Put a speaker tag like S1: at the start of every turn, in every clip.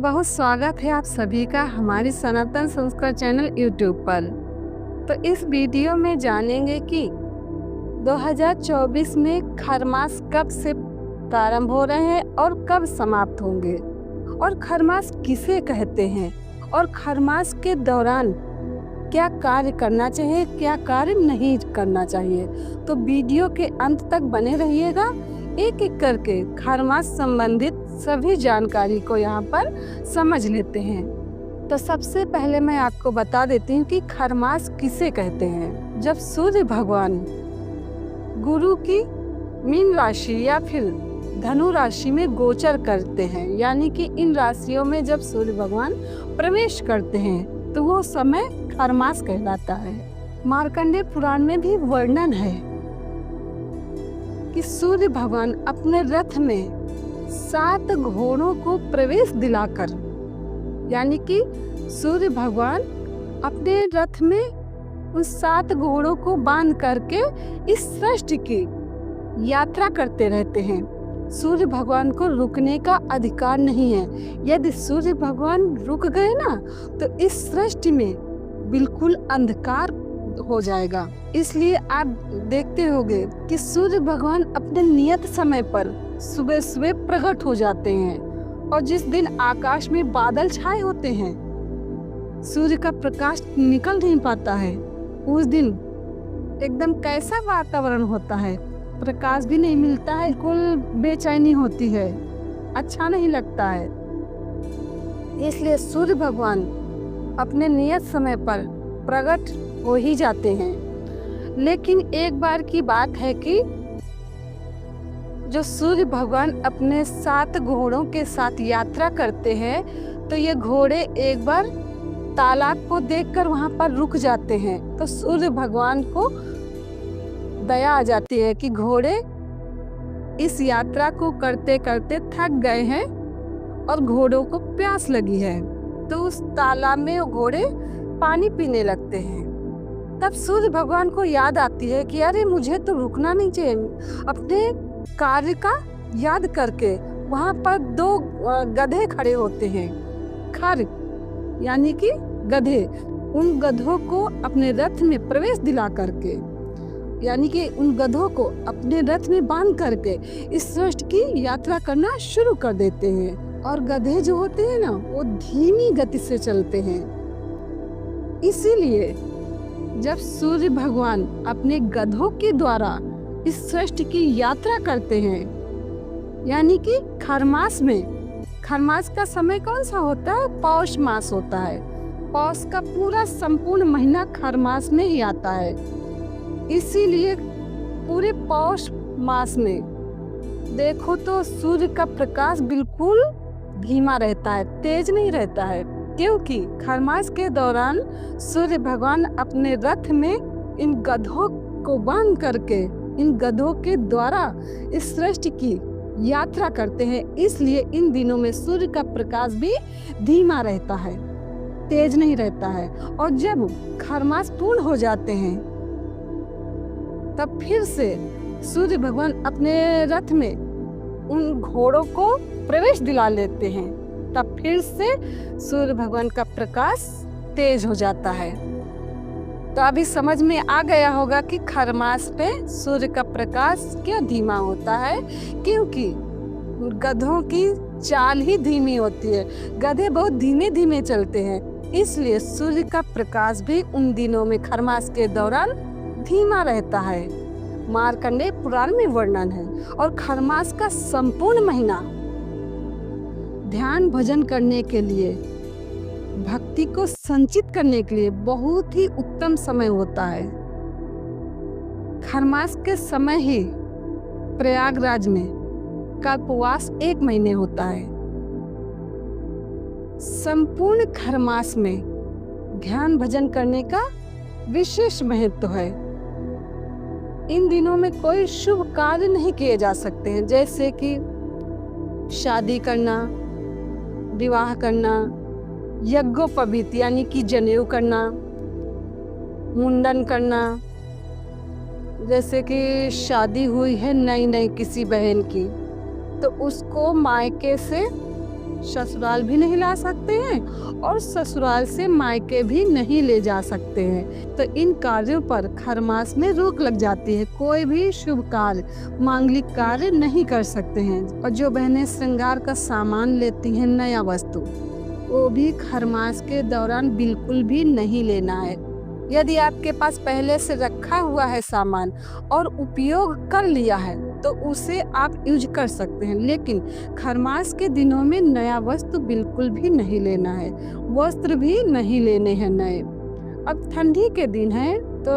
S1: बहुत स्वागत है आप सभी का हमारी सनातन संस्कार चैनल यूट्यूब पर। तो इस वीडियो में जानेंगे कि 2024 में खरमास कब से प्रारंभ हो रहे हैं और कब समाप्त होंगे, और खरमास किसे कहते हैं, और खरमास के दौरान क्या कार्य करना चाहिए, क्या कार्य नहीं करना चाहिए। तो वीडियो के अंत तक बने रहिएगा। एक एक करके खरमास संबंधित सभी जानकारी को यहाँ पर समझ लेते हैं। तो सबसे पहले मैं आपको बता देती हूँ कि खरमास किसे कहते हैं। जब सूर्य भगवान गुरु की मीन राशि या फिर धनु राशि में गोचर करते हैं, यानी कि इन राशियों में जब सूर्य भगवान प्रवेश करते हैं तो वो समय खरमास कहलाता है। मार्कंडेय पुराण में भी वर्णन है कि सूर्य भगवान अपने रथ में 7 घोड़ों को प्रवेश दिलाकर, यानी कि सूर्य भगवान अपने रथ में उन 7 घोड़ों को बांध करके इस सृष्टि की यात्रा करते रहते हैं। सूर्य भगवान को रुकने का अधिकार नहीं है। यदि सूर्य भगवान रुक गए ना तो इस सृष्टि में बिल्कुल अंधकार हो जाएगा। इसलिए आप देखते होंगे कि सूर्य भगवान अपने नियत समय पर सुबह सुबह प्रकट हो जाते हैं, और जिस दिन आकाश में बादल छाए होते हैं, सूर्य का प्रकाश निकल नहीं पाता है, उस दिन एकदम कैसा वातावरण होता है, प्रकाश भी नहीं मिलता है, कुल बेचैनी होती है, अच्छा नहीं लगता है। इसलिए सूर्य भगवान अपने नियत समय पर प्रकट हो ही जाते हैं। लेकिन एक बार की बात है कि जो सूर्य भगवान अपने 7 घोड़ों के साथ यात्रा करते हैं तो ये घोड़े एक बार तालाब को देखकर वहां पर रुक जाते हैं। तो सूर्य भगवान को दया आ जाती है कि घोड़े इस यात्रा को करते करते थक गए हैं और घोड़ों को प्यास लगी है। तो उस तालाब में घोड़े पानी पीने लगते हैं। तब सूर्य भगवान को याद आती है कि अरे मुझे तो रुकना नहीं चाहिए। अपने कार्य का याद करके वहां पर 2 गधे खड़े होते हैं, खर यानी कि गधे। उन गधों को अपने रथ में प्रवेश दिला करके, यानी कि उन गधों को अपने रथ में बांध करके इस सृष्टि की यात्रा करना शुरू कर देते हैं। और गधे जो होते हैं ना, वो धीमी गति से चलते हैं। इसीलिए जब सूर्य भगवान अपने गधों के द्वारा इस सृष्टि की यात्रा करते हैं, यानी कि खरमास में, खरमास का समय कौन सा होता है? पौष मास होता है। पौष का पूरा संपूर्ण महीना खरमास में ही आता है। इसीलिए पूरे पौष मास में देखो तो सूर्य का प्रकाश बिल्कुल धीमा रहता है, तेज नहीं रहता है, क्योंकि खरमास के दौरान सूर्य भगवान अपने रथ में इन गधों को बांध करके, इन गधों के द्वारा इस सृष्टि की यात्रा करते हैं। इसलिए इन दिनों में सूर्य का प्रकाश भी धीमा रहता है, तेज नहीं रहता है। और जब खरमास पूर्ण हो जाते हैं तब फिर से सूर्य भगवान अपने रथ में उन घोड़ों को प्रवेश दिला लेते हैं। तब फिर से सूर्य भगवान का प्रकाश तेज हो जाता है। तो अभी समझ में आ गया होगा कि खरमास पे सूर्य का प्रकाश क्यों धीमा होता है, क्योंकि गधों की चाल ही धीमी होती है। गधे बहुत धीमे धीमे चलते हैं, इसलिए सूर्य का प्रकाश भी उन दिनों में खरमास के दौरान धीमा रहता है। मार्कंडेय पुराण में वर्णन है। और खरमास का संपूर्ण महीना ध्यान भजन करने के लिए, भक्ति को संचित करने के लिए बहुत ही उत्तम समय होता है। खरमास के समय ही प्रयागराज में कल्पवास 1 महीने होता है। संपूर्ण खरमास में ध्यान भजन करने का विशेष महत्व है। इन दिनों में कोई शुभ कार्य नहीं किए जा सकते हैं, जैसे कि शादी करना, विवाह करना, यज्ञोपवीत यानी कि जनेऊ करना, मुंडन करना। जैसे कि शादी हुई है नई नई किसी बहन की, तो उसको मायके से ससुराल भी नहीं ला सकते हैं और ससुराल से मायके भी नहीं ले जा सकते हैं। तो इन कार्यों पर खरमास में रोक लग जाती है। कोई भी शुभ कार्य, मांगलिक कार्य नहीं कर सकते हैं। और जो बहनें श्रृंगार का सामान लेती हैं, नया वस्तु, वो भी खरमास के दौरान बिल्कुल भी नहीं लेना है। यदि आपके पास पहले से रखा हुआ है सामान और उपयोग कर लिया है तो उसे आप यूज कर सकते हैं, लेकिन खरमास के दिनों में नया वस्तु बिल्कुल भी नहीं लेना है। वस्त्र भी नहीं लेने हैं नए। अब ठंडी के दिन है तो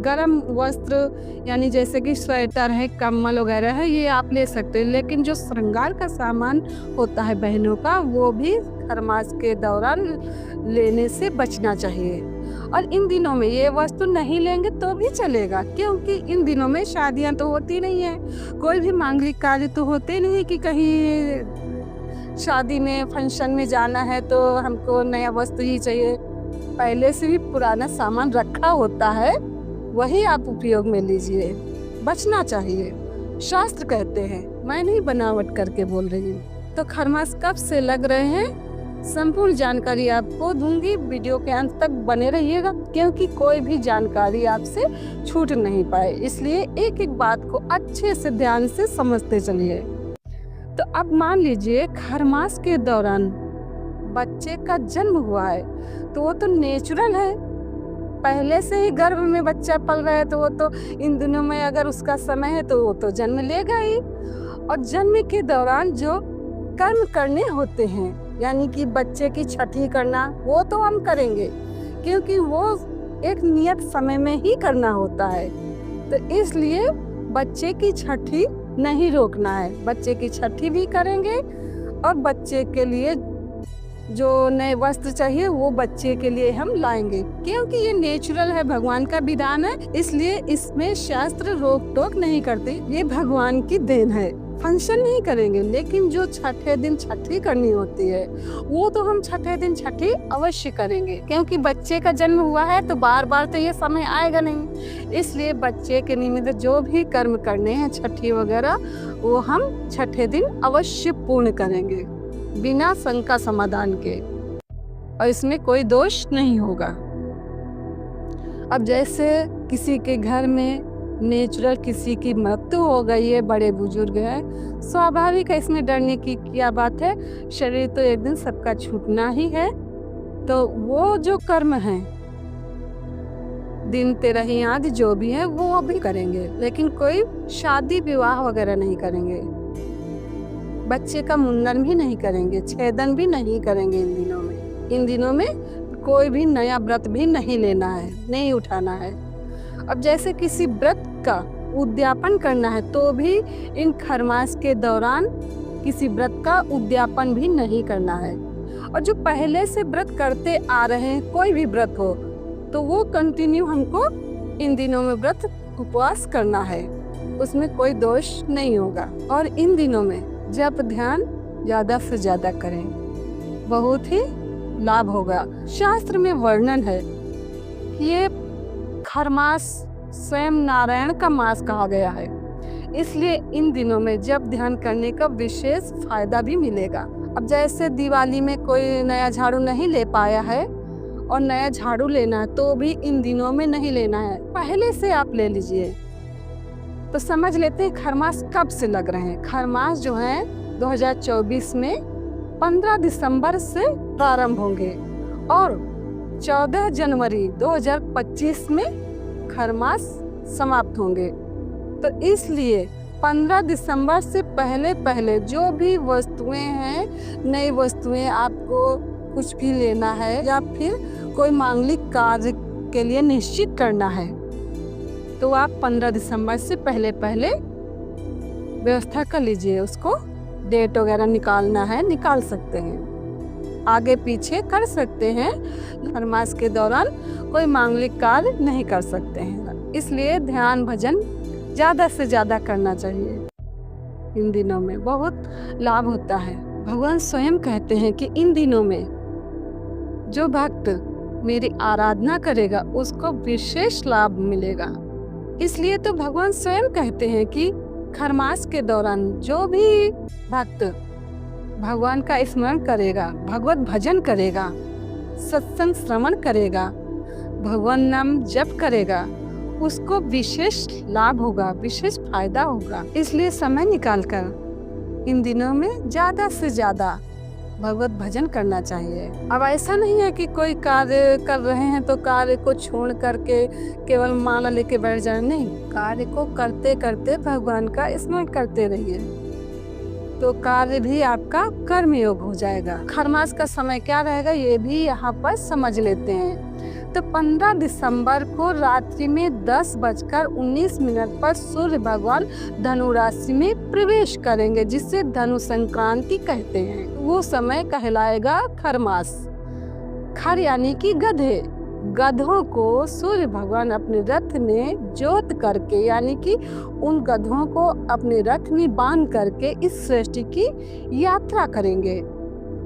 S1: गर्म वस्त्र यानी जैसे कि स्वेटर है, कम्बल वगैरह है, ये आप ले सकते हैं, लेकिन जो श्रृंगार का सामान होता है बहनों का, वो भी खरमास के दौरान लेने से बचना चाहिए। और इन दिनों में ये वस्तु नहीं लेंगे तो भी चलेगा, क्योंकि इन दिनों में शादियां तो होती नहीं है, कोई भी मांगलिक कार्य तो होते नहीं कि कहीं शादी में, फंक्शन में जाना है तो हमको नया वस्तु ही चाहिए। पहले से भी पुराना सामान रखा होता है, वही आप उपयोग में लीजिए, बचना चाहिए। शास्त्र कहते हैं, मैं नहीं बनावट करके बोल रही हूँ। तो खरमास कब से लग रहे हैं, संपूर्ण जानकारी आपको दूंगी। वीडियो के अंत तक बने रहिएगा, क्योंकि कोई भी जानकारी आपसे छूट नहीं पाए, इसलिए एक एक बात को अच्छे से ध्यान से समझते चलिए। तो अब मान लीजिए खरमास के दौरान बच्चे का जन्म हुआ है तो वो तो नेचुरल है, पहले से ही गर्भ में बच्चा पल रहा है, तो वो तो इन दिनों में अगर उसका समय है तो वो तो जन्म लेगा ही। और जन्म के दौरान जो कर्म करने होते हैं, यानी कि बच्चे की छठी करना, वो तो हम करेंगे, क्योंकि वो एक नियत समय में ही करना होता है। तो इसलिए बच्चे की छठी नहीं रोकना है, बच्चे की छठी भी करेंगे। और बच्चे के लिए जो नए वस्त्र चाहिए वो बच्चे के लिए हम लाएंगे, क्योंकि ये नेचुरल है, भगवान का विधान है, इसलिए इसमें शास्त्र रोक टोक नहीं करते। ये भगवान की देन है। फंक्शन नहीं करेंगे, लेकिन जो छठे दिन छठी करनी होती है वो तो हम छठे दिन छठी अवश्य करेंगे, क्योंकि बच्चे का जन्म हुआ है तो बार बार तो ये समय आएगा नहीं। इसलिए बच्चे के निमित्त जो भी कर्म करने हैं, छठी वगैरह, वो हम छठे दिन अवश्य पूर्ण करेंगे, बिना शंका समाधान के, और इसमें कोई दोष नहीं होगा। अब जैसे किसी के घर में नेचुरल किसी की मृत्यु हो गई है, बड़े बुजुर्ग है, स्वाभाविक है, इसमें डरने की क्या बात है। शरीर तो एक दिन सबका छूटना ही है। तो वो जो कर्म है, दिन तेरही आदि जो भी है वो भी करेंगे, लेकिन कोई शादी विवाह वगैरह नहीं करेंगे, बच्चे का मुंडन भी नहीं करेंगे, छेदन भी नहीं करेंगे। इन दिनों में कोई भी नया व्रत भी नहीं लेना है, नहीं उठाना है। अब जैसे किसी व्रत का उद्यापन करना है तो भी इन खरमास के दौरान किसी व्रत का उद्यापन भी नहीं करना है। और जो पहले से व्रत करते आ रहे हैं, कोई भी व्रत हो, तो वो कंटिन्यू हमको इन दिनों में व्रत उपवास करना है, उसमें कोई दोष नहीं होगा। और इन दिनों में जप ध्यान ज्यादा से ज्यादा करें, बहुत ही लाभ होगा। शास्त्र में वर्णन है, ये खरमास स्वयं नारायण का मास कहा गया है, इसलिए इन दिनों में जप ध्यान करने का विशेष फायदा भी मिलेगा। अब जैसे दिवाली में कोई नया झाड़ू नहीं ले पाया है और नया झाड़ू लेना है, तो भी इन दिनों में नहीं लेना है, पहले से आप ले लीजिए। तो समझ लेते हैं खरमास कब से लग रहे हैं। खरमास जो है 2024 में 15 दिसंबर से प्रारंभ होंगे और 14 जनवरी 2025 में खरमास समाप्त होंगे। तो इसलिए 15 दिसंबर से पहले पहले जो भी वस्तुएं हैं, नई वस्तुएं आपको कुछ भी लेना है या फिर कोई मांगलिक कार्य के लिए निश्चित करना है, तो आप 15 दिसंबर से पहले पहले व्यवस्था कर लीजिए। उसको डेट वगैरह निकालना है, निकाल सकते हैं, आगे पीछे कर सकते हैं। खरमास के दौरान कोई मांगलिक कार्य नहीं कर सकते हैं, इसलिए ध्यान भजन ज़्यादा से ज़्यादा करना चाहिए। इन दिनों में बहुत लाभ होता है। भगवान स्वयं कहते हैं कि इन दिनों में जो भक्त मेरी आराधना करेगा उसको विशेष लाभ मिलेगा। इसलिए तो भगवान स्वयं कहते हैं कि खरमास के दौरान जो भी भक्त भगवान का स्मरण करेगा, भगवत भजन करेगा, सत्संग श्रवण करेगा, भगवान नाम जप करेगा, उसको विशेष लाभ होगा, विशेष फायदा होगा। इसलिए समय निकालकर इन दिनों में ज्यादा से ज्यादा भगवत भजन करना चाहिए। अब ऐसा नहीं है कि कोई कार्य कर रहे हैं तो कार्य को छोड़ करके केवल माला लेके बैठ जाए, नहीं, कार्य को करते करते भगवान का स्मरण करते रहिए, तो कार्य भी आपका कर्म योग हो जाएगा। खरमास का समय क्या रहेगा ये भी यहाँ पर समझ लेते हैं। तो 15 दिसंबर को रात्रि में 10:19 पर सूर्य भगवान धनु राशि में प्रवेश करेंगे, जिसे धनु संक्रांति कहते हैं। वो समय कहलाएगा खरमास। खर यानी कि गधे, गधों को सूर्य भगवान अपने रथ में जोत करके, यानी कि उन गधों को अपने रथ में बांध करके इस सृष्टि की यात्रा करेंगे।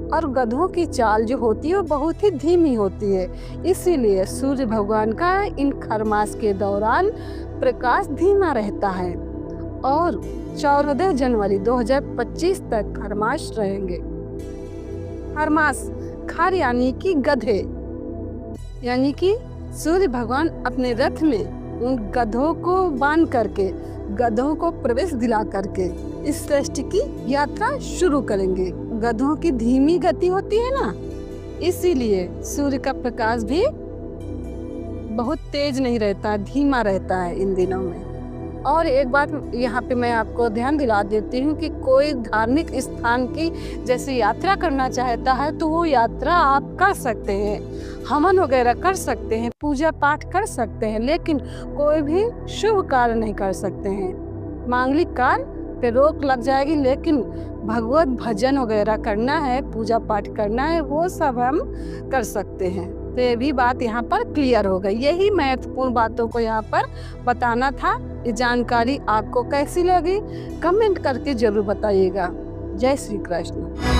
S1: और गधों की चाल जो होती है वो बहुत ही धीमी होती है, इसीलिए सूर्य भगवान का इन खरमास के दौरान प्रकाश धीमा रहता है। और 14 जनवरी 2025 तक खरमास रहेंगे। खरमास, खर यानी कि गधे, यानी कि सूर्य भगवान अपने रथ में उन गधों को बांध करके, गधों को प्रवेश दिला करके इस सृष्टि की यात्रा शुरू करेंगे। गधों की धीमी गति होती है ना, इसीलिए सूर्य का प्रकाश भी बहुत तेज नहीं रहता, धीमा रहता है इन दिनों में। और एक बात यहाँ पे मैं आपको ध्यान दिला देती हूँ कि कोई धार्मिक स्थान की जैसे यात्रा करना चाहता है तो वो यात्रा आप कर सकते हैं, हवन वगैरह कर सकते हैं, पूजा पाठ कर सकते हैं, लेकिन कोई भी शुभ कार्य नहीं कर सकते हैं। मांगलिक कार्य पे रोक लग जाएगी, लेकिन भगवत भजन वगैरह करना है, पूजा पाठ करना है, वो सब हम कर सकते हैं। तो ये भी बात यहाँ पर क्लियर हो गई। यही महत्वपूर्ण बातों को यहाँ पर बताना था। ये जानकारी आपको कैसी लगी कमेंट करके जरूर बताइएगा। जय श्री कृष्ण।